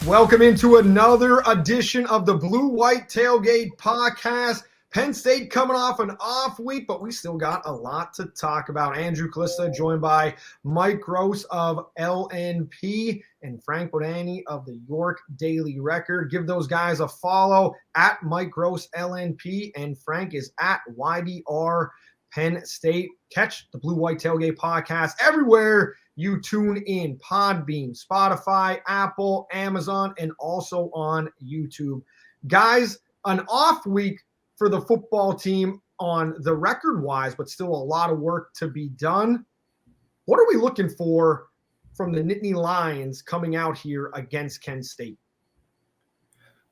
Welcome into another edition of the BlueWhite Tailgate Pawcast. Penn State coming off an off week, but we still got a lot to talk about. Andrew Calista joined by Mike Gross of LNP and Frank Bodani of the York Daily Record. Give those guys a follow at Mike Gross LNP, and Frank is at YDR Penn State. Catch the BlueWhite Tailgate Pawcast everywhere you tune in: Podbean, Spotify, Apple, Amazon, and also on YouTube. Guys, an off week for the football team on the record-wise, but still a lot of work to be done. What are we looking for from the Nittany Lions coming out here against Kent State?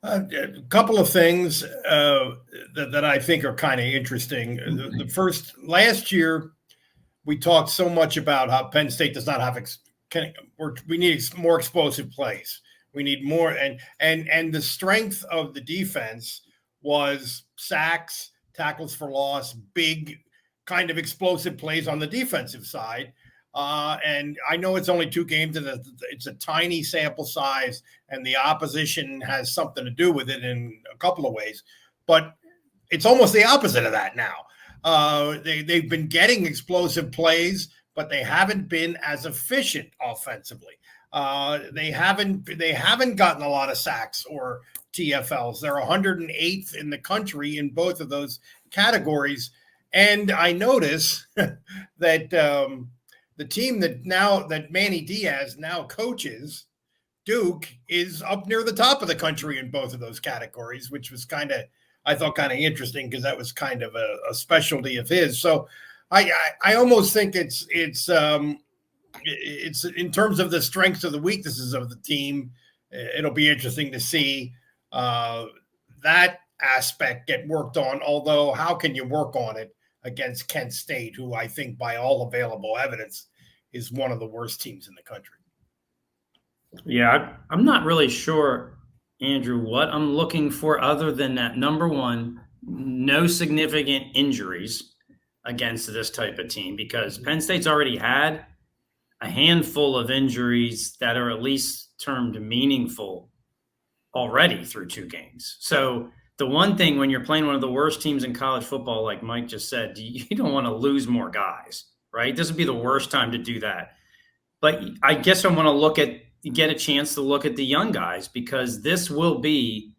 A couple of things that I think are kind of interesting. The first, last year, we talked so much about how Penn State does not have we need more explosive plays. We need more, and the strength of the defense was sacks, tackles for loss, big kind of explosive plays on the defensive side. And I know it's only 2 games and it's a tiny sample size, and the opposition has something to do with it in a couple of ways, but it's almost the opposite of that now. They've been getting explosive plays, but they haven't been as efficient offensively. They haven't gotten a lot of sacks or TFLs. They're 108th in the country in both of those categories. And I notice that the team that Manny Diaz now coaches, Duke, is up near the top of the country in both of those categories, which was I thought kind of interesting because that was kind of a specialty of his. So I almost think it's in terms of the strengths of the weaknesses of the team. It'll be interesting to see that aspect get worked on. Although, how can you work on it against Kent State, who I think by all available evidence is one of the worst teams in the country? Yeah, I'm not really sure, Andrew, what I'm looking for other than that. Number one, no significant injuries against this type of team, because Penn State's already had a handful of injuries that are at least termed meaningful already through 2 games. So the one thing when you're playing one of the worst teams in college football, like Mike just said, you don't want to lose more guys, right? This would be the worst time to do that. But I guess I want to get a chance to look at the young guys, because this will be,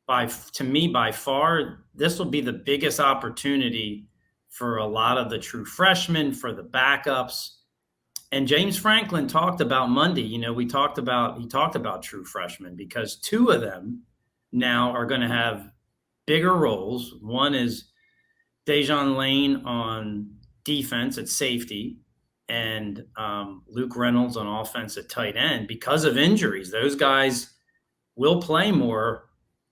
by far, this will be the biggest opportunity for a lot of the true freshmen, for the backups. And James Franklin talked about Monday. He talked about true freshmen, because 2 of them now are going to have bigger roles. One is Dejon Lane on defense at safety, and Luke Reynolds on offense at tight end. Because of injuries, those guys will play more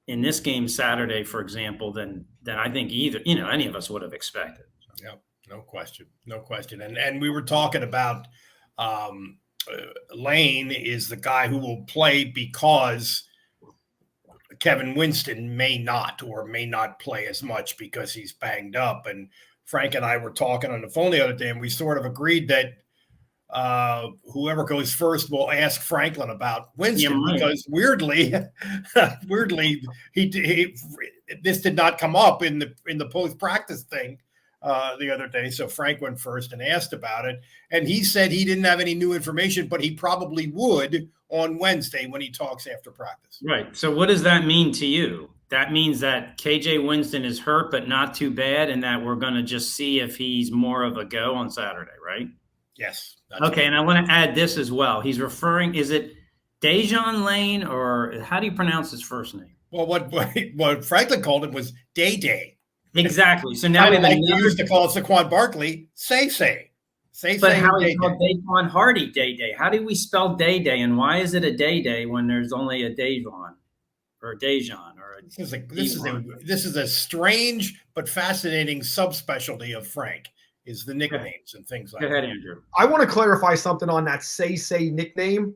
in this game Saturday, for example, than I think any of us would have expected. Yeah, no question. And we were talking about Lane is the guy who will play because Kevin Winston may not play as much because he's banged up. And Frank and I were talking on the phone the other day, and we sort of agreed that whoever goes first will ask Franklin about Winston, because weirdly, he this did not come up in the post-practice thing the other day. So Frank went first and asked about it, and he said he didn't have any new information, but he probably would on Wednesday when he talks after practice. Right. So what does that mean to you? That means that KJ Winston is hurt, but not too bad, and that we're going to just see if he's more of a go on Saturday, right? Yes. Okay, right. And I want to add this as well. He's referring, is it Dejon Lane, or how do you pronounce his first name? Well, what Franklin called him was Day. Exactly. So now we used to call Saquon Barkley Say. But how is it called Daquan Hardy Day? How do we spell Day? And why is it a Day when there's only a Davon or a Dejon or a This is a strange but fascinating subspecialty of Frank, is the nicknames and things like that. Go ahead, Andrew. I want to clarify something on that Say nickname.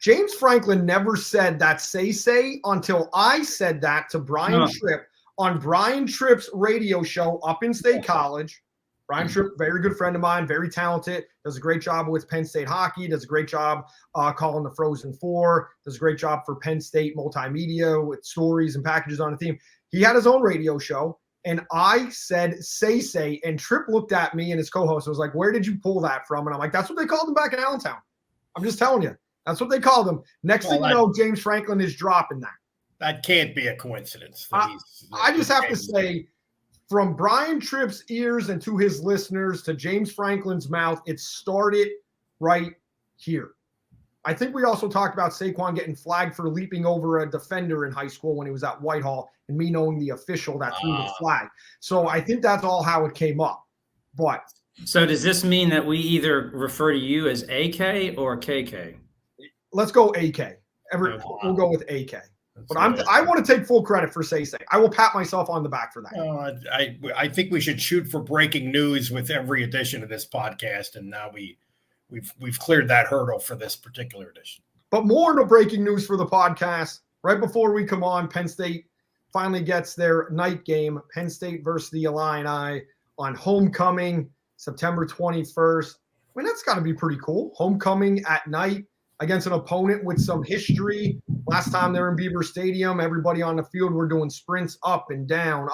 James Franklin never said that Say until I said that to Brian Tripp on Brian Tripp's radio show up in State College, Brian Tripp, very good friend of mine, very talented, does a great job with Penn State hockey, does a great job calling the Frozen Four, does a great job for Penn State multimedia with stories and packages on the theme. He had his own radio show, and I said, say, and Tripp looked at me and his co-host was like, where did you pull that from? And I'm like, that's what they called him back in Allentown. I'm just telling you. That's what they called him. Next thing you know, James Franklin is dropping that. That can't be a coincidence. I just have to say, from Brian Tripp's ears and to his listeners to James Franklin's mouth, it started right here. I think we also talked about Saquon getting flagged for leaping over a defender in high school when he was at Whitehall and me knowing the official that threw the flag. So I think that's all how it came up. But so does this mean that we either refer to you as AK or KK? Let's go AK. We'll go with AK. But I want to take full credit for say. I will pat myself on the back for that. I think we should shoot for breaking news with every edition of this podcast, and now we've cleared that hurdle for this particular edition. But more into breaking news for the podcast. Right before we come on, Penn State finally gets their night game. Penn State versus the Illini on homecoming, September 21st. I mean, that's got to be pretty cool. Homecoming at night against an opponent with some history. Last time they were in Beaver Stadium, everybody on the field were doing sprints up and down,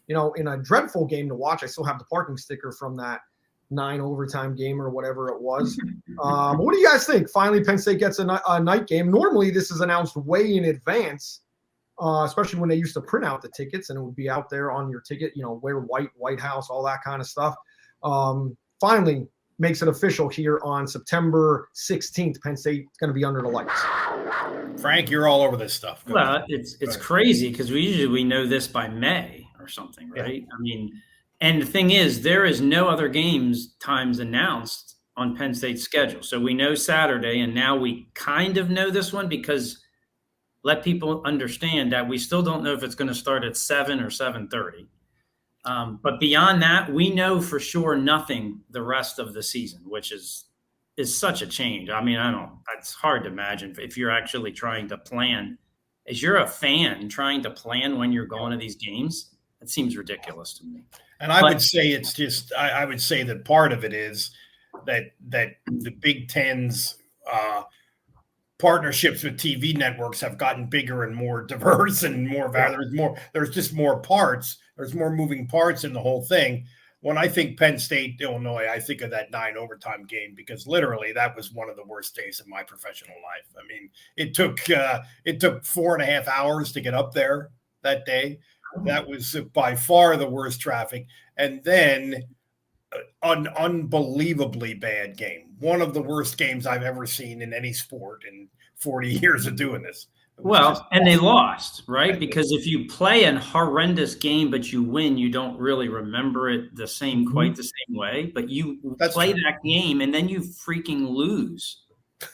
in a dreadful game to watch. I still have the parking sticker from that 9 overtime game or whatever it was. What do you guys think? Finally, Penn State gets a night game. Normally, this is announced way in advance, especially when they used to print out the tickets and it would be out there on your ticket, wear White House, all that kind of stuff. Finally, makes it official here on September 16th. Penn State is going to be under the lights. Frank, you're all over this stuff. Well, it's crazy because we know this by May or something, right? Yeah. I mean, and the thing is, there is no other times announced on Penn State's schedule. So we know Saturday, and now we kind of know this one because let people understand that we still don't know if it's going to start at 7 or 7:30. But beyond that, we know for sure nothing the rest of the season, which is such a change. I mean, it's hard to imagine if you're actually trying to plan. As you're a fan trying to plan when you're going to these games, it seems ridiculous to me. And I would say I would say that part of it is that the Big Ten's partnerships with TV networks have gotten bigger and more diverse and more valuable. There's just more parts. There's more moving parts in the whole thing. When I think Penn State, Illinois, I think of that 9 overtime game because literally that was one of the worst days of my professional life. I mean, it took 4.5 hours to get up there that day. That was by far the worst traffic. And then an unbelievably bad game. One of the worst games I've ever seen in any sport in 40 years of doing this. Well, and they lost, right? Because if you play a horrendous game, but you win, you don't really remember it quite the same way. But you play that game and then you freaking lose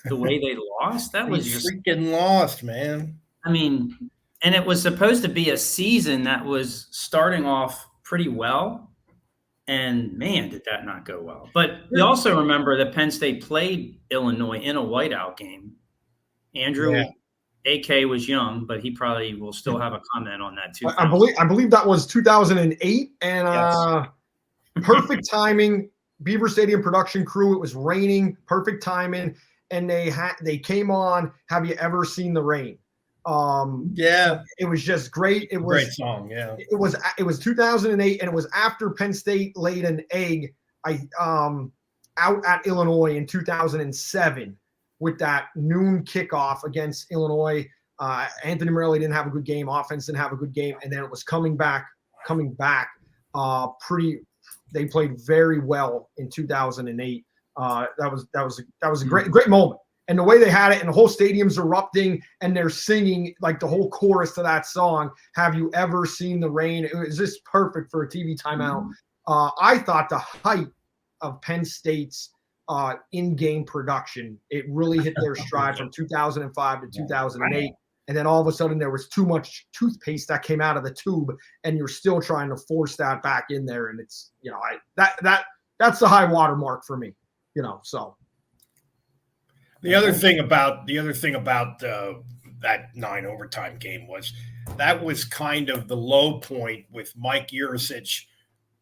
the way they lost. That was just freaking lost, man. I mean, and it was supposed to be a season that was starting off pretty well. And man, did that not go well. But we also remember that Penn State played Illinois in a whiteout game. Andrew, AK was young, but he probably will still have a comment on that too. I believe that was 2008, and perfect timing. Beaver Stadium production crew. It was raining, perfect timing, and they came on. Have you ever seen the rain? It was just great. It was great song. Yeah, it was 2008, and it was after Penn State laid an egg. Out at Illinois in 2007. With that noon kickoff against Illinois. Anthony Morelli didn't have a good game. Offense didn't have a good game. And then it was coming back. They played very well in 2008. That was a great moment. And the way they had it, and the whole stadium's erupting, and they're singing like the whole chorus to that song, Have You Ever Seen the Rain? It was just perfect for a TV timeout. I thought the height of Penn State's in-game production, it really hit their stride from 2005 to 2008, and then all of a sudden there was too much toothpaste that came out of the tube, and you're still trying to force that back in there, and it's that's the high water mark for me, So the other thing about that 9 overtime game was that was kind of the low point with Mike Yurcich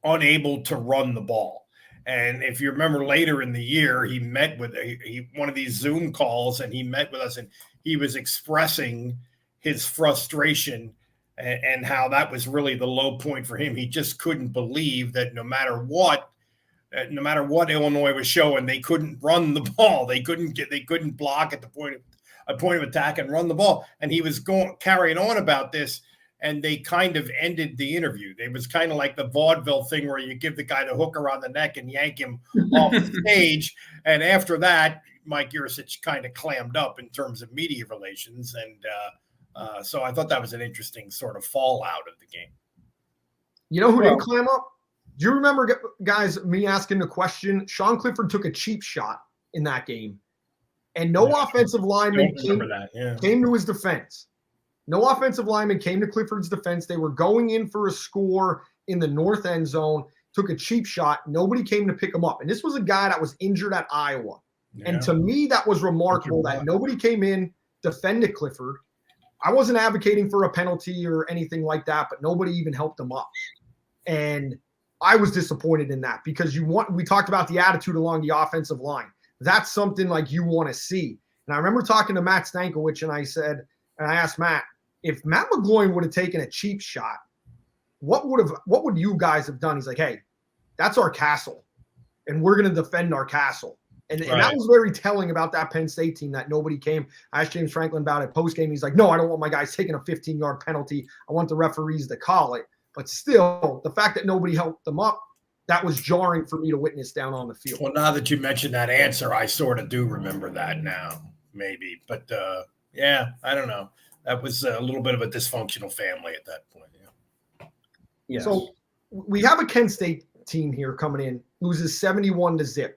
unable to run the ball. And if you remember later in the year, he met with one of these Zoom calls, and he met with us, and he was expressing his frustration and how that was really the low point for him. He just couldn't believe that no matter what Illinois was showing, they couldn't run the ball. They couldn't block at the point of attack and run the ball. And he was carrying on about this. And they kind of ended the interview. It was kind of like the vaudeville thing where you give the guy the hook around the neck and yank him off the stage. And after that, Mike Yurcich kind of clammed up in terms of media relations. And so I thought that was an interesting sort of fallout of the game. You know who didn't clam up? Do you remember, guys, me asking the question? Sean Clifford took a cheap shot in that game, and no offensive lineman came to his defense. No offensive lineman came to Clifford's defense. They were going in for a score in the north end zone, took a cheap shot. Nobody came to pick him up. And this was a guy that was injured at Iowa. Yeah. And to me, that was remarkable that nobody came in, defended Clifford. I wasn't advocating for a penalty or anything like that, but nobody even helped him up. And I was disappointed in that because we talked about the attitude along the offensive line. That's something like you want to see. And I remember talking to Matt Stankiewicz, and I asked Matt, if Matt McGloin would have taken a cheap shot, what would you guys have done? He's like, hey, that's our castle, and we're going to defend our castle. And that was very telling about that Penn State team that nobody came. I asked James Franklin about it post-game. He's like, no, I don't want my guys taking a 15-yard penalty. I want the referees to call it. But still, the fact that nobody helped them up, that was jarring for me to witness down on the field. Well, now that you mentioned that answer, I sort of do remember that now, maybe. But, yeah, I don't know. That was a little bit of a dysfunctional family at that point. Yeah. Yes. So we have a Kent State team here coming in, loses 71-0,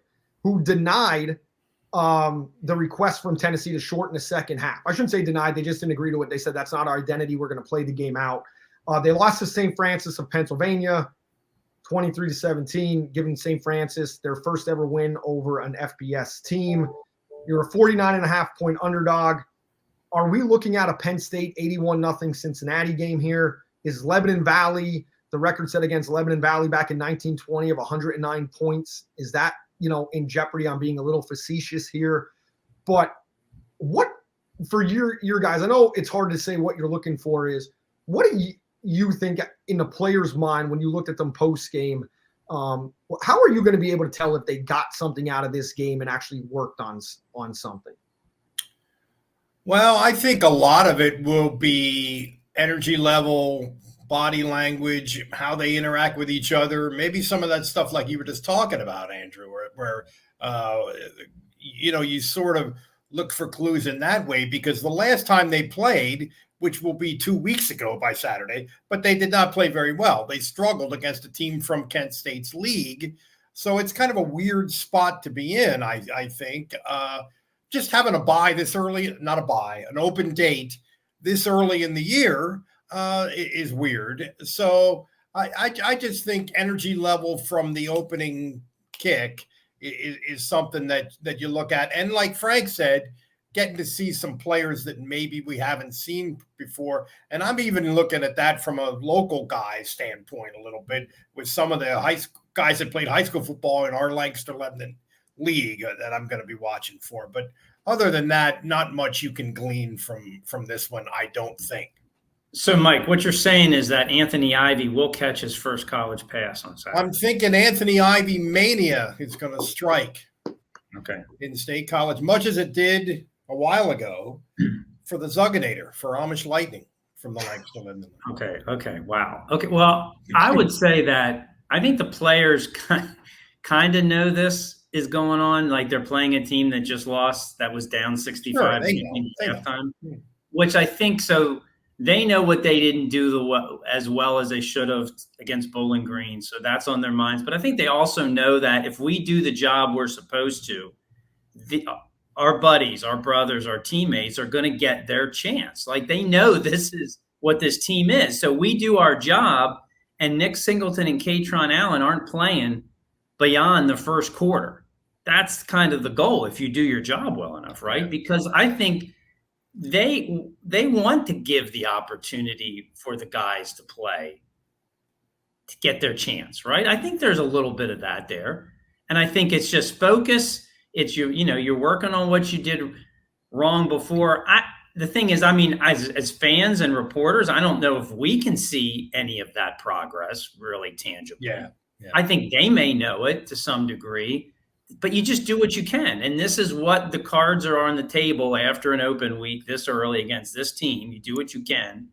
who denied the request from Tennessee to shorten the second half. I shouldn't say denied. They just didn't agree to it. They said, that's not our identity. We're going to play the game out. They lost to St. Francis of Pennsylvania, 23-17, giving St. Francis their first ever win over an FBS team. You're a 49.5-point underdog. Are we looking at a Penn State 81-0 Cincinnati game here? Is Lebanon Valley, the record set against Lebanon Valley back in 1920 of 109 points, is that, in jeopardy? I'm being a little facetious here. But what, for your guys, I know it's hard to say what you're looking for is, what do you think in the player's mind when you looked at them post-game? How are you going to be able to tell if they got something out of this game and actually worked on something? Well, I think a lot of it will be energy level, body language, how they interact with each other. Maybe some of that stuff like you were just talking about, Andrew, where you sort of look for clues in that way, because the last time they played, which will be 2 weeks ago by Saturday, but they did not play very well. They struggled against a team from Kent State's league. So it's kind of a weird spot to be in, I think. Just having a bye this early, not a bye, an open date this early in the year is weird. So I just think energy level from the opening kick is something that you look at. And like Frank said, getting to see some players that maybe we haven't seen before. And I'm even looking at that from a local guy standpoint a little bit with some of the guys that played high school football in our Lancaster Lebanon league that I'm going to be watching for. But other than that, not much you can glean from this one, I don't think. So, Mike, what you're saying is that Anthony Ivy will catch his first college pass on Saturday. I'm thinking Anthony Ivy mania is going to strike in State College, much as it did a while ago for the Zugginator, for Amish Lightning from the Lancaster Lebanon. Okay, wow. Okay, well, I would say that I think the players kind of know this is going on. Like, they're playing a team that just lost, that was down 65 in halftime, which I think so. They know what they didn't do as well as they should have against Bowling Green. So that's on their minds. But I think they also know that if we do the job we're supposed to, our buddies, our brothers, our teammates are going to get their chance. Like, they know this is what this team is. So we do our job, and Nick Singleton and Katron Allen aren't playing beyond the first quarter. That's kind of the goal if you do your job well enough, right? Because I think they want to give the opportunity for the guys to play to get their chance, right? I think there's a little bit of that there. And I think it's just focus. It's you're working on what you did wrong before. The thing is, I mean, as fans and reporters, I don't know if we can see any of that progress really tangibly. Yeah. I think they may know it to some degree, but you just do what you can. And this is what the cards are on the table after an open week this early against this team. You do what you can.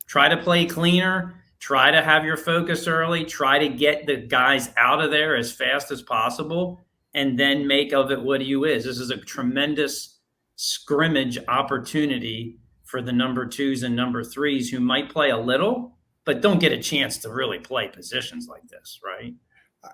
Try to play cleaner. Try to have your focus early. Try to get the guys out of there as fast as possible, and then make of it what you is. This is a tremendous scrimmage opportunity for the number 2s and number 3s who might play a little, but don't get a chance to really play positions like this, right?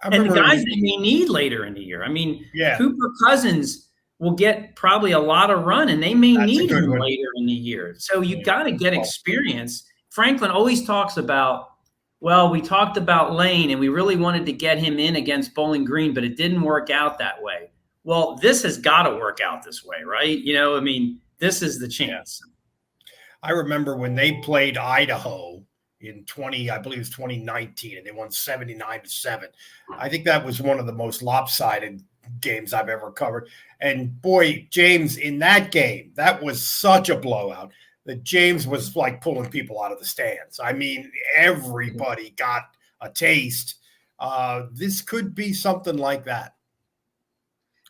And the guys they may need later in the year. I mean, Cooper Cousins will get probably a lot of run, and they may need him later in the year. So you got to get experience. Franklin always talks about, well, we talked about Lane, and we really wanted to get him in against Bowling Green, but it didn't work out that way. Well, this has got to work out this way, right? I mean, this is the chance. I remember when they played Idaho in 2019, and they won 79-7. I think that was one of the most lopsided games I've ever covered. And boy, James, in that game, that was such a blowout that James was like pulling people out of the stands. I mean, everybody got a taste. This could be something like that.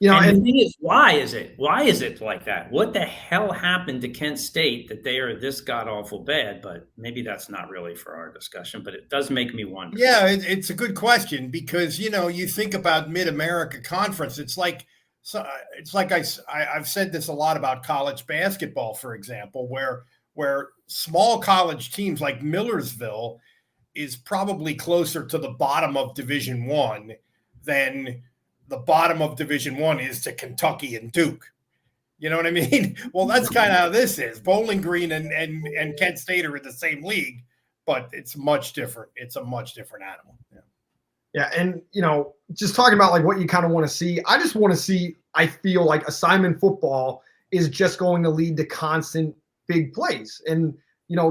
And the thing is, why is it like that? What the hell happened to Kent State that they are this god-awful bad? But maybe that's not really for our discussion, but it does make me wonder. Yeah, it's a good question because, you think about Mid-America Conference. It's like I've said this a lot about college basketball, for example, where small college teams like Millersville is probably closer to the bottom of Division I than the bottom of Division I is to Kentucky and Duke. You know what I mean? Well, that's kind of how this is. Bowling Green and Kent State are in the same league, but it's much different. It's a much different animal. Yeah. And, just talking about like what you kind of want to see, I just want to see, I feel like assignment football is just going to lead to constant big plays. And,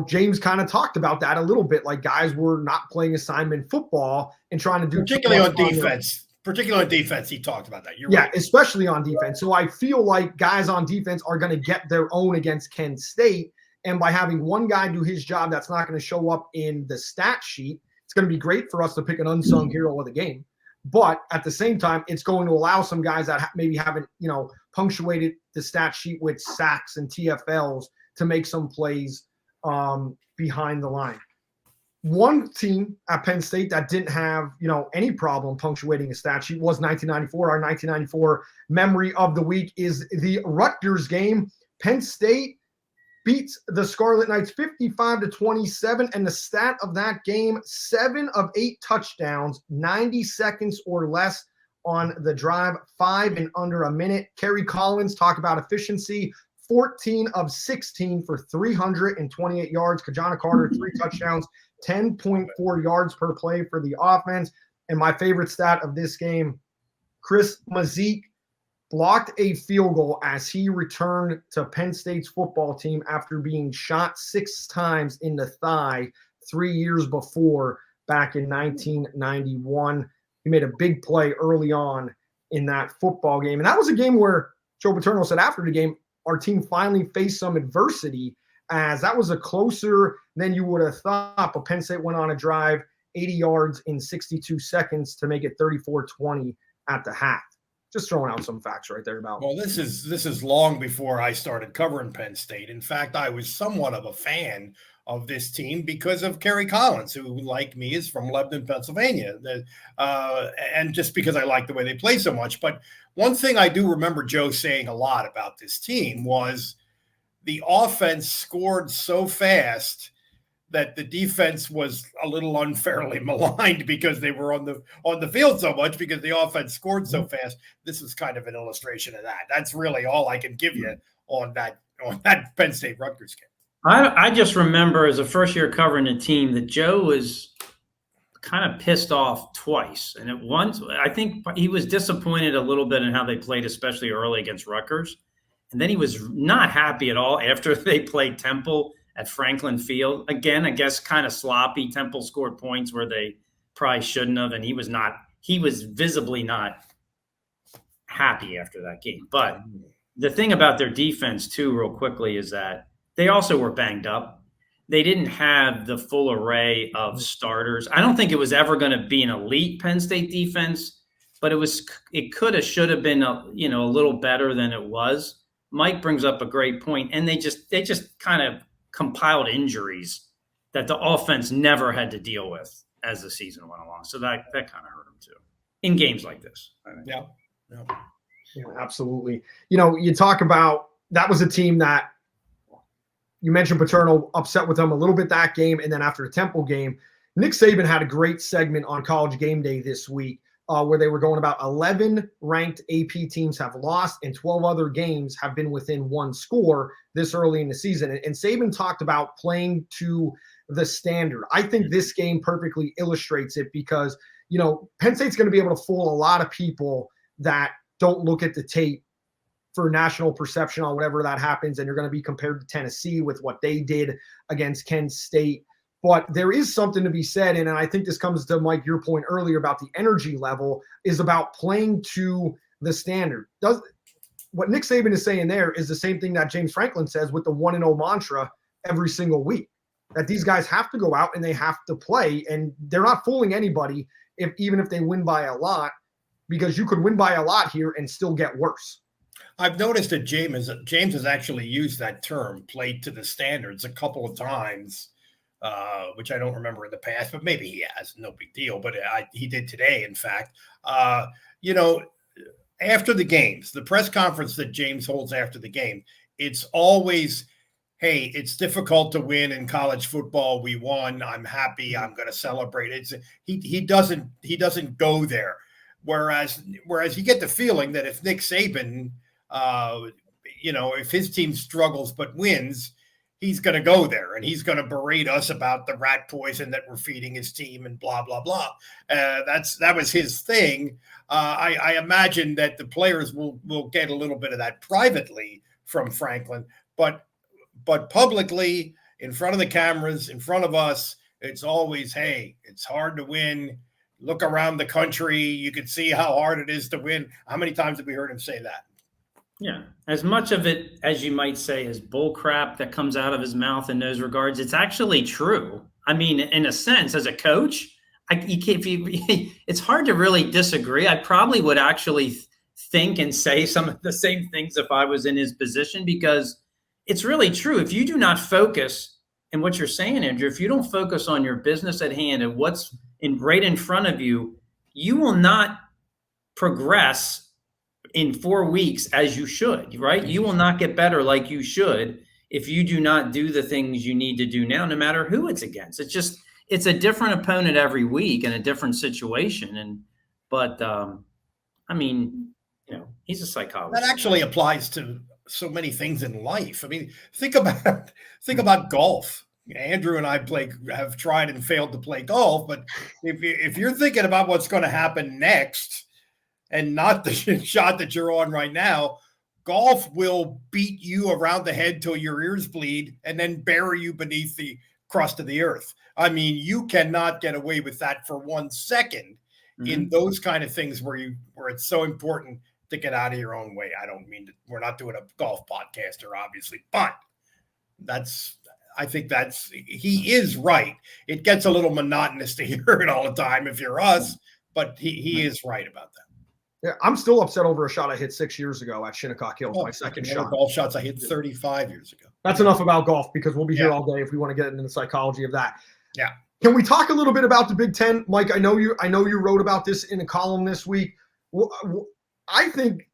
James kind of talked about that a little bit. Like guys were not playing assignment football and trying to do particularly on defense. Particularly on defense, he talked about that. You're right. Especially on defense. So I feel like guys on defense are going to get their own against Kent State. And by having one guy do his job, that's not going to show up in the stat sheet. It's going to be great for us to pick an unsung hero of the game. But at the same time, it's going to allow some guys that maybe haven't, punctuated the stat sheet with sacks and TFLs to make some plays behind the line. One team at Penn State that didn't have, any problem punctuating a stat sheet was 1994. Our 1994 memory of the week is the Rutgers game. Penn State beats the Scarlet Knights 55-27, and the stat of that game, 7 of 8 touchdowns, 90 seconds or less on the drive, 5 in under a minute. Kerry Collins, talk about efficiency, 14 of 16 for 328 yards. Kajana Carter, 3 touchdowns. 10.4 yards per play for the offense. And my favorite stat of this game, Chris Mazik blocked a field goal as he returned to Penn State's football team after being shot 6 times in the thigh 3 years before, back in 1991. He made a big play early on in that football game. And that was a game where Joe Paterno said after the game, our team finally faced some adversity, as that was a closer than you would have thought. But Penn State went on a drive, 80 yards in 62 seconds to make it 34-20 at the half. Just throwing out some facts right there about. Well, this is long before I started covering Penn State. In fact, I was somewhat of a fan of this team because of Kerry Collins, who, like me, is from Lebanon, Pennsylvania, and just because I like the way they play so much. But one thing I do remember Joe saying a lot about this team was the offense scored so fast that the defense was a little unfairly maligned because they were on the field so much because the offense scored so fast. This is kind of an illustration of that. That's really all I can give you on that Penn State Rutgers game. I just remember as a first year covering a team that Joe was kind of pissed off twice. And at once, I think he was disappointed a little bit in how they played, especially early against Rutgers. And then he was not happy at all after they played Temple at Franklin Field. Again, I guess kind of sloppy. Temple scored points where they probably shouldn't have, and he was visibly not happy after that game. But the thing about their defense too, real quickly, is that they also were banged up. They didn't have the full array of starters. I don't think it was ever going to be an elite Penn State defense, but it could have, should have been a little better than it was. Mike brings up a great point, and they just kind of compiled injuries that the offense never had to deal with as the season went along. So that kind of hurt them too in games like this. Yeah, absolutely. You talk about that was a team that you mentioned Paterno upset with them a little bit that game, and then after the Temple game, Nick Saban had a great segment on College Game Day this week where they were going about 11 ranked AP teams have lost and 12 other games have been within one score this early in the season. And Saban talked about playing to the standard. I think this game perfectly illustrates it because, Penn State's going to be able to fool a lot of people that don't look at the tape for national perception on whatever that happens. And you're going to be compared to Tennessee with what they did against Kent State. But there is something to be said, and I think this comes to, Mike, your point earlier about the energy level is about playing to the standard. What Nick Saban is saying there is the same thing that James Franklin says with the 1-0 mantra every single week, that these guys have to go out and they have to play, and they're not fooling anybody even if they win by a lot, because you could win by a lot here and still get worse. I've noticed that James has actually used that term, played to the standards, a couple of times. Which I don't remember in the past, but maybe he has, no big deal. But he did today, in fact. After the games, the press conference that James holds after the game, it's always, hey, it's difficult to win in college football. We won. I'm happy. I'm going to celebrate. He doesn't go there. Whereas you get the feeling that if Nick Saban, if his team struggles but wins, he's going to go there and he's going to berate us about the rat poison that we're feeding his team and blah, blah, blah. That was his thing. I imagine that the players will get a little bit of that privately from Franklin, but publicly, in front of the cameras, in front of us, it's always, hey, it's hard to win. Look around the country. You can see how hard it is to win. How many times have we heard him say that? Yeah, as much of it as you might say is bull crap that comes out of his mouth in those regards, it's actually true. I mean, in a sense, as a coach, it's hard to really disagree. I probably would actually think and say some of the same things if I was in his position, because it's really true. If you do not focus in what you're saying, Andrew, if you don't focus on your business at hand and what's right in front of you, you will not progress in 4 weeks as you should, right? You will not get better like you should if you do not do the things you need to do now, no matter who it's against. It's a different opponent every week and a different situation. But he's a psychologist. That actually applies to so many things in life. I mean, think about golf. Andrew and I have tried and failed to play golf, but if you're thinking about what's going to happen next, and not the shot that you're on right now, golf will beat you around the head till your ears bleed and then bury you beneath the crust of the earth. I mean, you cannot get away with that for 1 second in those kind of things where it's so important to get out of your own way. I don't mean we're not doing a golf podcast here, obviously, but he is right. It gets a little monotonous to hear it all the time if you're us, but he is right about that. Yeah, I'm still upset over a shot I hit 6 years ago at Shinnecock Hills, my second shot. Golf shots I hit 35 years ago. That's enough about golf because we'll be here all day if we want to get into the psychology of that. Yeah. Can we talk a little bit about the Big Ten, Mike? I know you wrote about this in a column this week. I think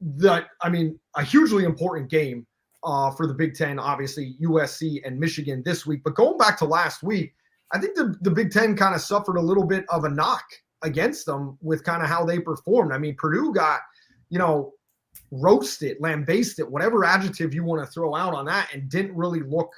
that a hugely important game for the Big Ten, obviously USC and Michigan this week. But going back to last week, I think the Big Ten kind of suffered a little bit of a knock against them with kind of how they performed. I mean, Purdue got, roasted, lambasted, whatever adjective you want to throw out on that, and didn't really look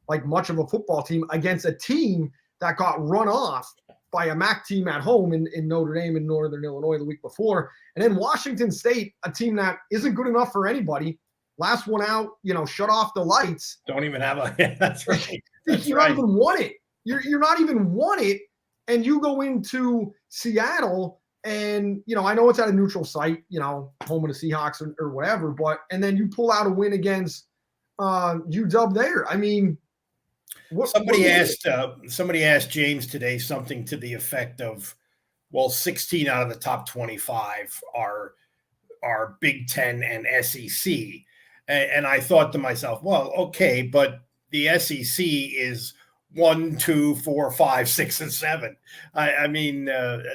like much of a football team against a team that got run off by a MAC team at home in Notre Dame in Northern Illinois the week before. And then Washington State, a team that isn't good enough for anybody. Last one out, shut off the lights. Don't even have that's right. You're not even won it. You're not even won it. and you go into Seattle and, I know it's at a neutral site, home of the Seahawks or whatever, and then you pull out a win against UW there. I mean, somebody asked James today something to the effect of, well, 16 out of the top 25 are Big Ten and SEC. And I thought to myself, well, okay, but the SEC is 1, 2, 4, 5, 6, and 7.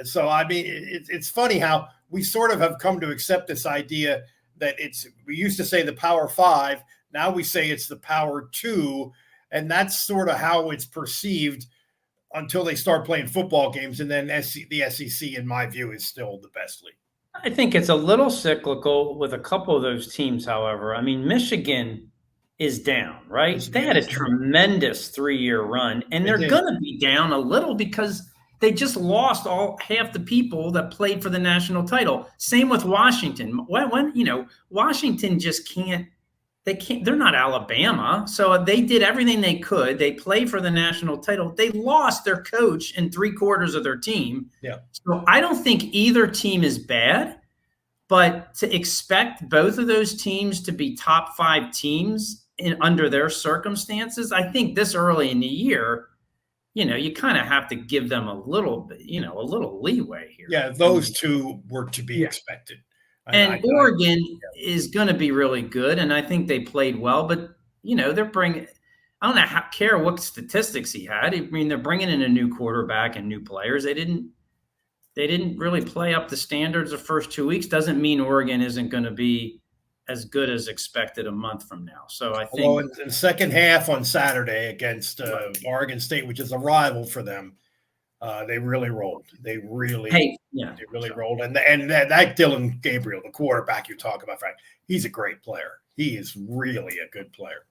It's funny how we sort of have come to accept this idea that we used to say the Power 5, now we say it's the Power 2, and that's sort of how it's perceived until they start playing football games, and then the SEC, in my view, is still the best league. I think it's a little cyclical with a couple of those teams, however. I mean, Michigan is down, right? They had a tremendous 3-year run, and they're going to be down a little because they just lost half the people that played for the national title. Same with Washington. Washington just can't. They're not Alabama. So they did everything they could. They played for the national title. They lost their coach and 3/4 of their team. Yeah. So I don't think either team is bad, but to expect both of those teams to be top 5 teams under their circumstances, I think this early in the year, you kind of have to give them a little leeway here. Yeah, those two were to be expected. And Oregon is going to be really good, and I think they played well. But they're bringing. I don't care what statistics he had. I mean, they're bringing in a new quarterback and new players. They didn't really play up the standards the first 2 weeks. Doesn't mean Oregon isn't going to be as good as expected a month from now. So I think. Well, in the second half on Saturday against Oregon State, which is a rival for them. They really rolled. They really rolled. And that Dylan Gabriel, the quarterback you talk about, Frank, he's a great player. He is really a good player.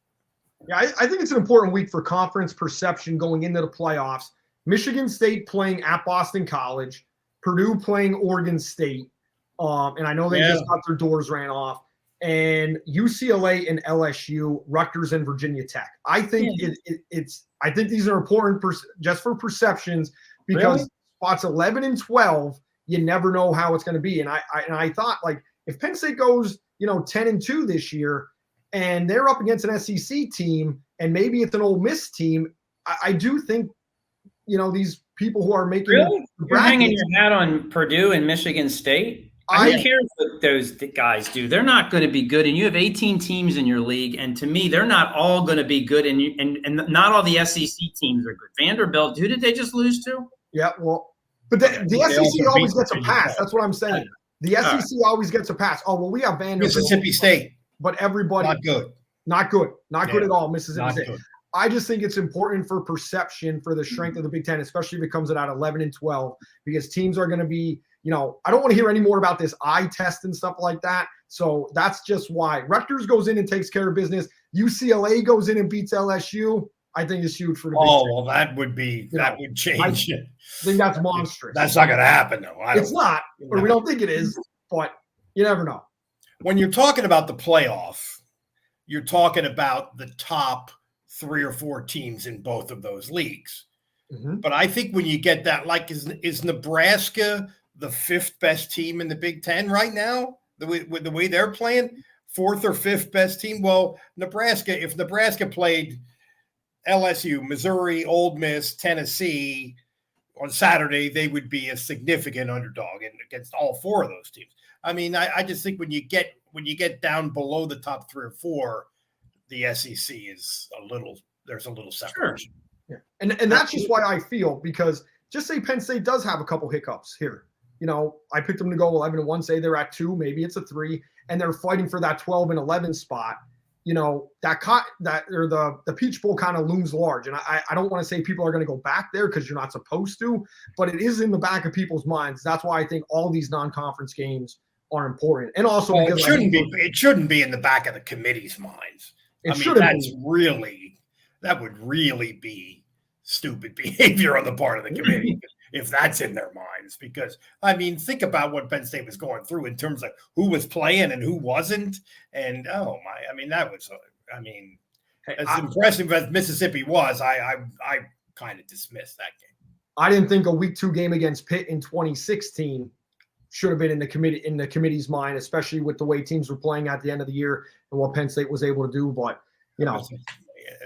Yeah, I think it's an important week for conference perception going into the playoffs. Michigan State playing at Boston College, Purdue playing Oregon State, and I know they just got their doors ran off, and UCLA and LSU, Rutgers and Virginia Tech. I think I think these are important just for perceptions. Because spots 11 and 12, you never know how it's going to be. And I thought, like, if Penn State goes, 10 and 2 this year, and they're up against an SEC team, and maybe it's an Ole Miss team, I do think, these people who are making You're hanging your hat on Purdue and Michigan State. I don't care what those guys do. They're not going to be good. And you have 18 teams in your league. And to me, they're not all going to be good. And not all the SEC teams are good. Vanderbilt, who did they just lose to? Yeah, well, but the SEC always gets a pass. That's what I'm saying. The SEC always gets a pass. Oh, well, we have Vanderbilt. Mississippi State. But everybody. Not good. Not good at all, Mississippi State. Good. I just think it's important for perception for the strength of the Big Ten, especially if it comes in at 11 and 12, because teams are going to be, I don't want to hear any more about this eye test and stuff like that. So that's just why. Rutgers goes in and takes care of business. UCLA goes in and beats LSU. I think it's huge for the Big Ten. Well, that would change it. I think that's monstrous. That's not going to happen, though. It's not, or we don't think it is, but you never know. When you're talking about the playoff, you're talking about the top 3 or 4 teams in both of those leagues. Mm-hmm. But I think when you get that, like, is Nebraska the 5th best team in the Big Ten right now? The way they're playing, 4th or 5th best team? Well, if Nebraska played LSU, Missouri, Ole Miss, Tennessee on Saturday, they would be a significant underdog against all 4 of those teams. I mean, I just think when you get down below the top 3 or 4, the SEC is there's a little separation. Sure. Yeah. And that's just why I feel, because just say Penn State does have a couple hiccups here. I picked them to go 11 and 1, say they're at 2, maybe it's a 3, and they're fighting for that 12 and 11 spot. The Peach Bowl kind of looms large. And I don't want to say people are going to go back there because you're not supposed to, but it is in the back of people's minds. That's why I think all these non-conference games are important. And also because it shouldn't be in the back of the committee's minds. That would really be stupid behavior on the part of the committee if that's in their minds. Because, I mean, think about what Penn State was going through in terms of who was playing and who wasn't. And, as impressive as Mississippi was, I kind of dismissed that game. I didn't think a week 2 game against Pitt in 2016 should have been in the committee's mind, especially with the way teams were playing at the end of the year and what Penn State was able to do. But,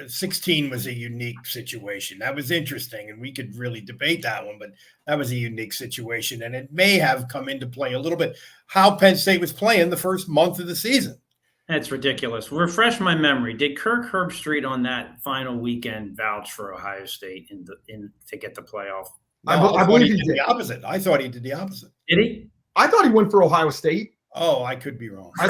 16 was a unique situation. That was interesting, and we could really debate that one, but that was a unique situation, and it may have come into play a little bit how Penn State was playing the first month of the season. That's ridiculous. Refresh my memory. Did Kirk Herbstreit on that final weekend vouch for Ohio State to get the playoff? No, I believe he did the opposite. I thought he did the opposite. Did he? I thought he went for Ohio State. Oh, I could be wrong. I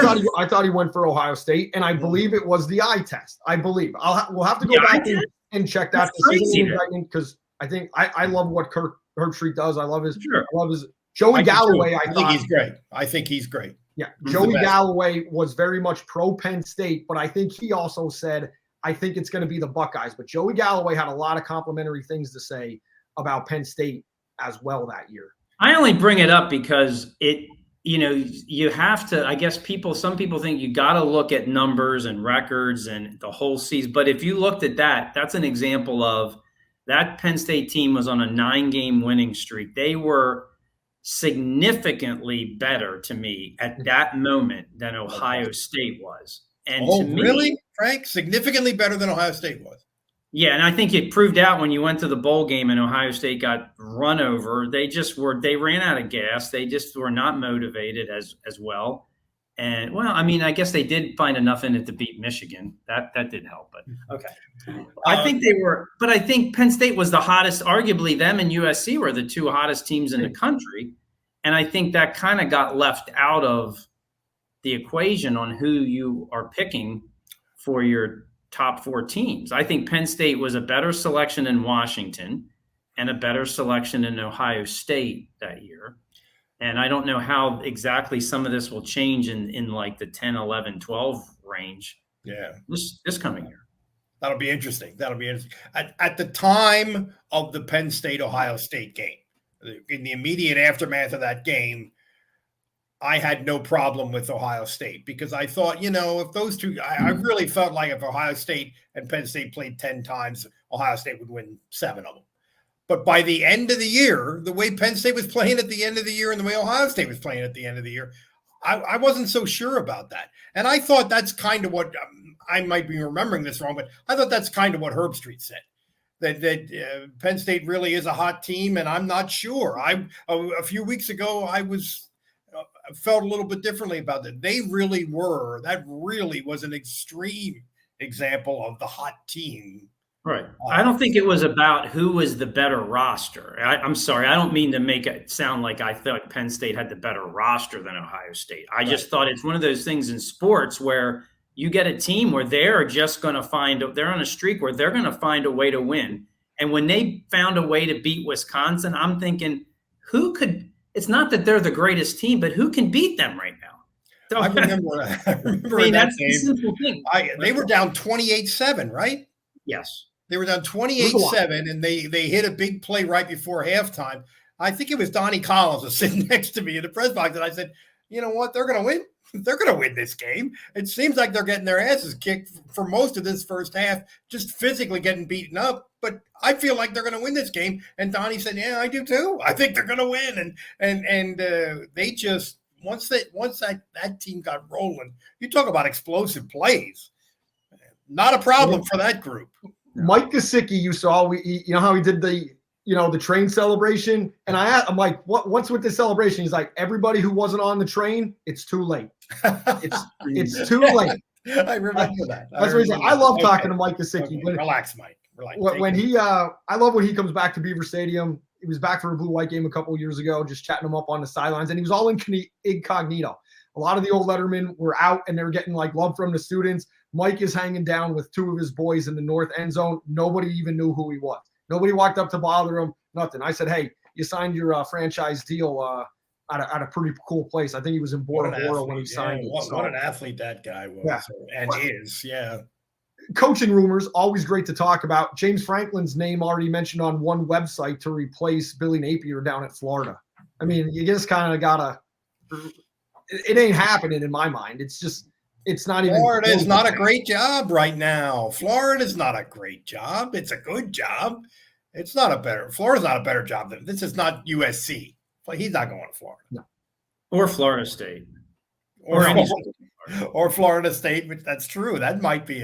thought he went for Ohio State, and I believe it was the eye test. I believe we'll have to go back and check that because I think I love what Kirk Herbstreit does. I love his Joey Galloway. I think he's great. I think he's great. Yeah, Joey Galloway was very much pro Penn State, but I think he also said, I think it's going to be the Buckeyes. But Joey Galloway had a lot of complimentary things to say about Penn State as well that year. I only bring it up because you have to, I guess some people think you got to look at numbers and records and the whole season. But if you looked at that, that's an example of that Penn State team was on a 9-game winning streak. They were significantly better to me at that moment than Ohio State was. And to me, really, Frank? Significantly better than Ohio State was. Yeah, and I think it proved out when you went to the bowl game and Ohio State got run over. They ran out of gas. They just were not motivated as well. And I guess they did find enough in it to beat Michigan. That did help. But okay. I think Penn State was the hottest, arguably them and USC were the 2 hottest teams in the country. And I think that kind of got left out of the equation on who you are picking for your top 4 teams. I think Penn State was a better selection in Washington and a better selection in Ohio State that year. And I don't know how exactly some of this will change in like the 10, 11, 12 range. Yeah. This coming year. That'll be interesting. At the time of the Penn State-Ohio State game, in the immediate aftermath of that game, I had no problem with Ohio State because I thought, if those two, I really felt like if Ohio State and Penn State played 10 times, Ohio State would win 7 of them. But by the end of the year, the way Penn State was playing at the end of the year and the way Ohio State was playing at the end of the year, I wasn't so sure about that. And I thought that's kind of what I might be remembering this wrong, but I thought that's kind of what Herbstreit said. That Penn State really is a hot team, and I'm not sure. A few weeks ago, I felt a little bit differently about that. They really were. That really was an extreme example of the hot team. Right. I don't think it was about who was the better roster. I'm sorry. I don't mean to make it sound like I thought Penn State had the better roster than Ohio State. I just thought it's one of those things in sports where you get a team where they're on a streak where they're going to find a way to win. And when they found a way to beat Wisconsin, I'm thinking, it's not that they're the greatest team, but who can beat them right now? So, I remember that game. The simple thing. They were down 28-7, right? Yes. They were down 28-7, and they hit a big play right before halftime. I think it was Donnie Collins was sitting next to me in the press box, and I said, you know what? They're going to win. They're going to win this game. It seems like they're getting their asses kicked for most of this first half, just physically getting beaten up. But I feel like they're going to win this game. And Donnie said, yeah, I do too. I think they're going to win. And they just, once that team got rolling, you talk about explosive plays. Not a problem for that group. Mike Gesicki, you know how he did the train celebration? And I'm like, what's with this celebration? He's like, everybody who wasn't on the train, it's too late. It's too late. I remember that. That's what he said. I love talking to Mike Gesicki. Okay. Relax, Mike. Relax. I love when he comes back to Beaver Stadium. He was back for a blue-white game a couple of years ago, just chatting him up on the sidelines, and he was all incognito. A lot of the old lettermen were out, and they were getting love from the students. Mike is hanging down with 2 of his boys in the north end zone. Nobody even knew who he was. Nobody walked up to bother him. Nothing. I said, hey, you signed your franchise deal at a pretty cool place. I think he was in Bora Bora when he signed it. What an athlete that guy was and is. Yeah. Coaching rumors, always great to talk about. James Franklin's name already mentioned on one website to replace Billy Napier down at Florida. I mean, you just kind of got to – it ain't happening in my mind. It's just – it's not even – Florida is not a great job right now. Florida's not a great job. It's a good job. Florida's not a better job than this. Is not USC. Like, he's not going to Florida. No. Or Florida State. Or Florida State, which that's true. That might be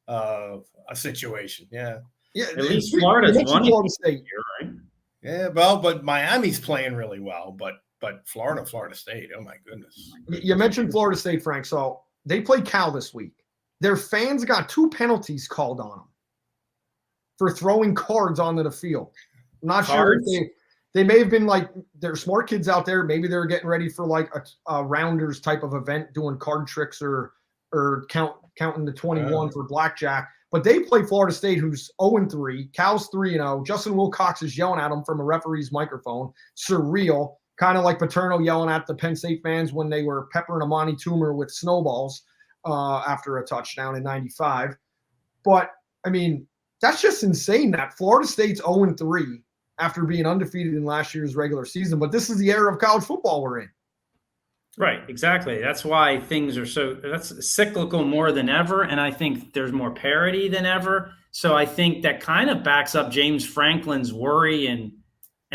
a situation. Yeah. Yeah. At least Florida's won Florida State. Right? Yeah. Well, but Miami's playing really well. But Florida State. Oh my goodness. You mentioned Florida State, Frank. So they play Cal this week. Their fans got 2 penalties called on them for throwing cards onto the field. I'm not sure if they may have been like, they're smart kids out there. Maybe they're getting ready for like a Rounders type of event, doing card tricks or counting the 21 for blackjack. But they play Florida State, who's 0-3. Cal's 3-0. Justin Wilcox is yelling at them from a referee's microphone. Surreal. Kind of like Paterno yelling at the Penn State fans when they were peppering Amani Toomer with snowballs after a touchdown in 95. But, I mean, that's just insane that Florida State's 0-3 after being undefeated in last year's regular season. But this is the era of college football we're in. Right, exactly. That's why things are that's cyclical more than ever. And I think there's more parity than ever. So I think that kind of backs up James Franklin's worry. And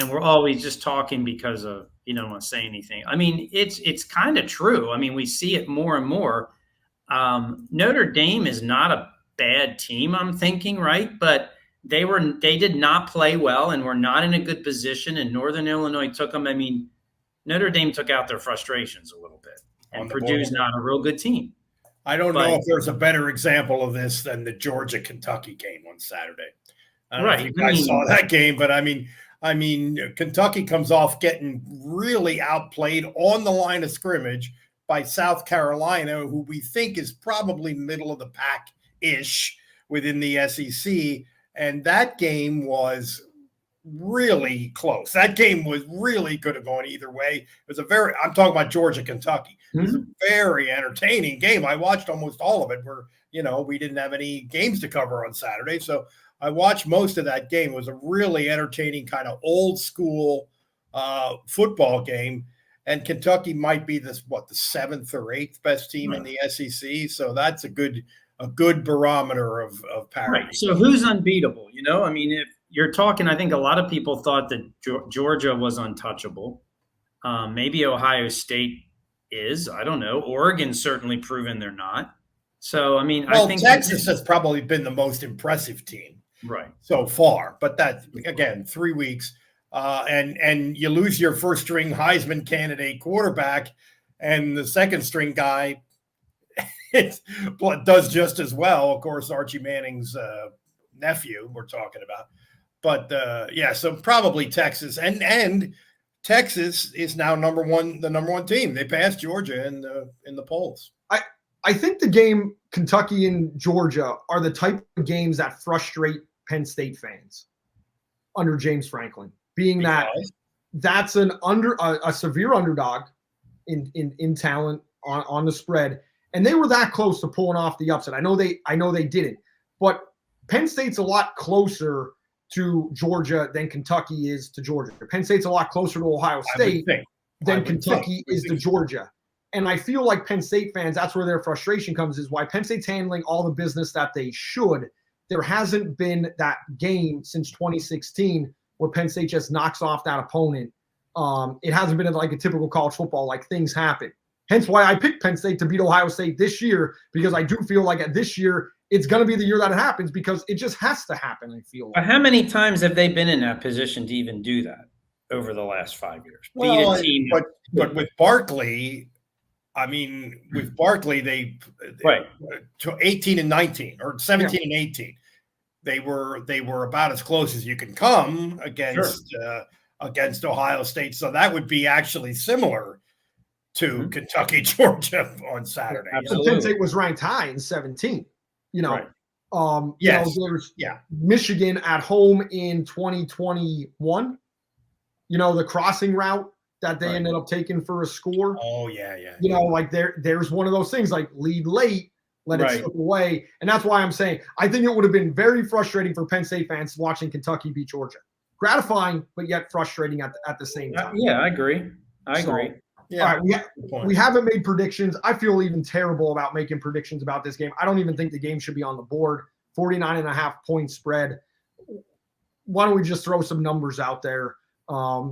we're always just talking because of, you don't want to say anything. I mean, it's kind of true. I mean, we see it more and more. Notre Dame is not a bad team, I'm thinking, right? But they did not play well and were not in a good position. And Northern Illinois took them. I mean, Notre Dame took out their frustrations a little bit, and Purdue's not a real good team. I don't know if there's a better example of this than the Georgia-Kentucky game on Saturday. I don't know if you guys saw that game, but I mean, Kentucky comes off getting really outplayed on the line of scrimmage by South Carolina, who we think is probably middle of the pack-ish within the SEC. And that game was really close. That game was really could have gone either way. It was I'm talking about Georgia, Kentucky. It was a very entertaining game. I watched almost all of it where, we didn't have any games to cover on Saturday. So I watched most of that game. It was a really entertaining kind of old school football game. And Kentucky might be the 7th or 8th best team in the SEC. So that's a good barometer of parity. Right. So who's unbeatable? I mean, if you're talking, I think a lot of people thought that Georgia was untouchable. Maybe Ohio State is. I don't know. Oregon's certainly proven they're not. So, I mean, I think Texas has probably been the most impressive team so far. But that, again, 3 weeks. And you lose your first-string Heisman candidate quarterback, and the second-string guy does just as well. Of course, Archie Manning's nephew we're talking about. But, so probably Texas. And Texas is now the number one team. They passed Georgia in the polls. I think the game Kentucky and Georgia are the type of games that frustrate Penn State fans under James Franklin, being that's a severe underdog in talent on the spread. And they were that close to pulling off the upset. I know they didn't, but Penn State's a lot closer to Georgia than Kentucky is to Georgia. Penn State's a lot closer to Ohio State than Kentucky is to Georgia. And I feel like Penn State fans, that's where their frustration comes, is why Penn State's handling all the business that they should. There hasn't been that game since 2016 where Penn State just knocks off that opponent. It hasn't been like a typical college football, like things happen. Hence why I picked Penn State to beat Ohio State this year, because I do feel like this year it's going to be the year that it happens, because it just has to happen, I feel like. But how many times have they been in that position to even do that over the last 5 years? Well, but with Barkley, I mean, with Barkley, they 18 and 19 or 17 and 18. They were about as close as you can come against Ohio State. So that would be actually similar to Kentucky, Georgia on Saturday. Penn State was ranked high in 17. There's Michigan at home in 2021. The crossing route that they ended up taking for a score. Oh, yeah. Like there's one of those things, like lead late, let it slip away. And that's why I'm saying I think it would have been very frustrating for Penn State fans watching Kentucky beat Georgia. Gratifying, but yet frustrating at the same time. Yeah, I agree. Yeah. All right, we haven't made predictions. I feel even terrible about making predictions about this game. I don't even think the game should be on the board. 49.5 point spread. why don't we just throw some numbers out there?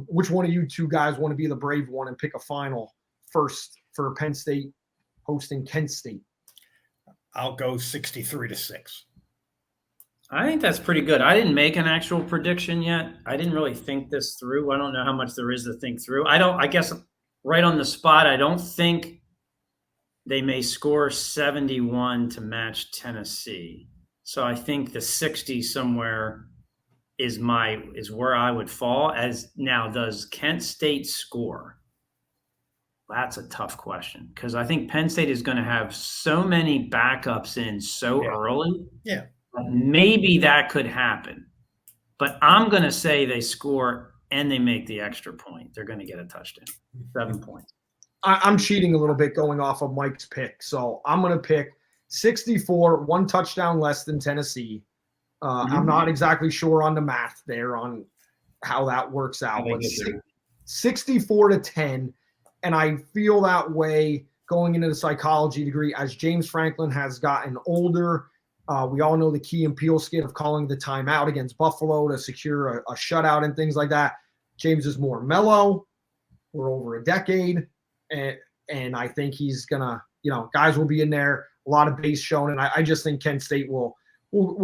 Which one of you two guys want to be the brave one and pick a final first for Penn State hosting Kent State? I'll go 63-6. I think that's pretty good. I didn't make an actual prediction yet. I didn't really think this through. I don't know how much there is to think through. I guess right on the spot, I don't think they may score 71 to match Tennessee. So I think the 60 somewhere is where I would fall. As now, does Kent State score? That's a tough question because I think Penn State is going to have so many backups in so early. Yeah. Maybe that could happen. But I'm going to say they score and they make the extra point. They're going to get a touchdown. 7 points. I'm cheating a little bit going off of Mike's pick. So I'm going to pick 64, 1 touchdown less than Tennessee. I'm not exactly sure on the math there on how that works out. But 64-10. And I feel that way going into the psychology degree as James Franklin has gotten older. We all know the Key and Peele skit of calling the timeout against Buffalo to secure a shutout and things like that. James is more mellow. We're over a decade. And I think he's going to, guys will be in there, a lot of base shown. And I just think Kent State will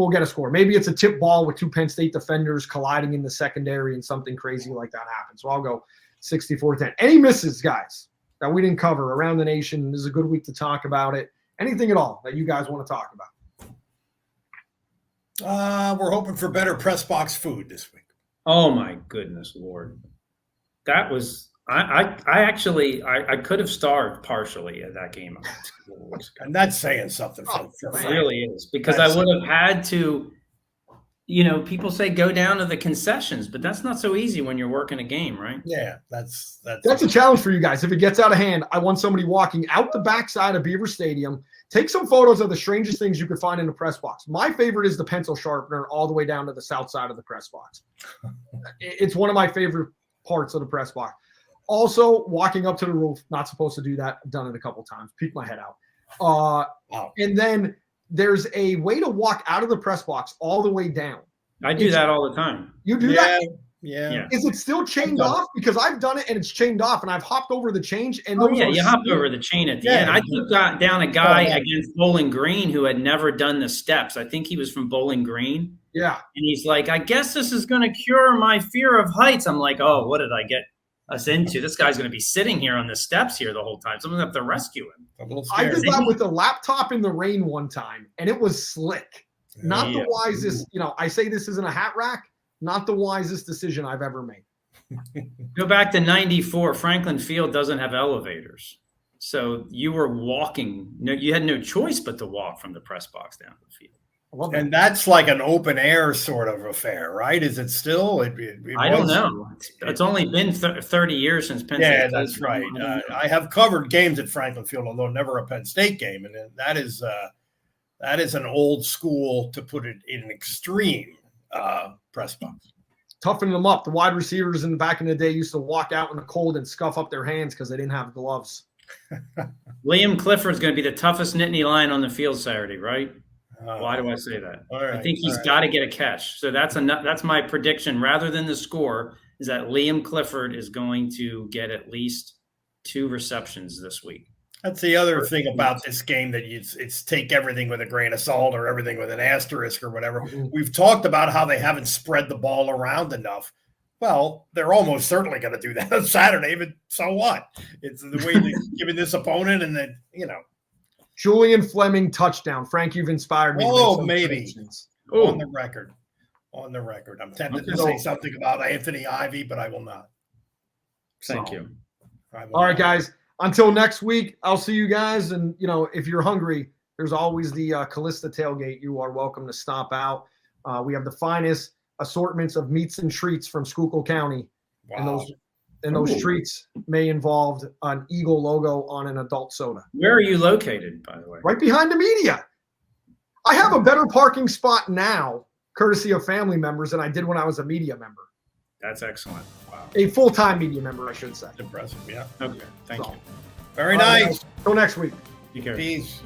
get a score. Maybe it's a tip ball with 2 Penn State defenders colliding in the secondary and something crazy like that happens. So I'll go 64-10. Any misses, guys, that we didn't cover around the nation? This is a good week to talk about it. Anything at all that you guys want to talk about? We're hoping for better press box food this week. Oh my goodness, Lord. That was I could have starved partially at that game. And that's saying something. It really is, because I would have had to, people say go down to the concessions, but that's not so easy when you're working a game, right? Yeah, that's a challenge for you guys. If it gets out of hand, I want somebody walking out the backside of Beaver Stadium. Take some photos of the strangest things you could find in the press box. My favorite is the pencil sharpener all the way down to the south side of the press box. It's one of my favorite parts of the press box. Also, walking up to the roof, not supposed to do that. I've done it a couple times. Peek my head out. Wow. And then there's a way to walk out of the press box all the way down. I do that all the time. You do that? Yeah. Is it still chained off? Because I've done it and it's chained off, and I've hopped over the change. And you hopped over the chain at the end. I took down a guy against Bowling Green who had never done the steps. I think he was from Bowling Green. Yeah. And he's like, I guess this is going to cure my fear of heights. I'm like, oh, what did I get us into? This guy's going to be sitting here on the steps here the whole time. Someone's going to have to rescue him. I did that with a laptop in the rain one time, and it was slick. Not the wisest, I say this isn't a hat rack, not the wisest decision I've ever made. Go back to 94. Franklin Field doesn't have elevators. So you were walking. You had no choice but to walk from the press box down to the field. And that's like an open air sort of affair, right? Is it still? I don't know. It's only been 30 years since Penn State. Yeah, that's right. I have covered games at Franklin Field, although never a Penn State game. And that is an old school, to put it in an extreme, press box. Toughening them up. The wide receivers back in the day used to walk out in the cold and scuff up their hands because they didn't have gloves. Liam Clifford's going to be the toughest Nittany Lion on the field Saturday, right? Why do I say that? I think he's got to get a catch. So that's my prediction. Rather than the score, is that Liam Clifford is going to get at least 2 receptions this week. That's the other thing about this game, that it's take everything with a grain of salt or everything with an asterisk or whatever. Mm-hmm. We've talked about how they haven't spread the ball around enough. Well, they're almost certainly going to do that on Saturday, but so what? It's the way they're giving this opponent, and then, Julian Fleming touchdown. Frank, you've inspired me. Oh, maybe. On the record. I'm tempted to say something about Anthony Ivy, but I will not. Thank you. All right, guys. Until next week, I'll see you guys. And, if you're hungry, there's always the Callista Tailgate. You are welcome to stop out. We have the finest assortments of meats and treats from Schuylkill County. Wow. And those treats may involve an Eagle logo on an adult soda. Where are you located, by the way? Right behind the media. I have a better parking spot now, courtesy of family members, than I did when I was a media member. That's excellent. Wow. A full-time media member, I should say. Impressive, yeah. Okay, thank you. Very nice. Until next week. You care. Peace.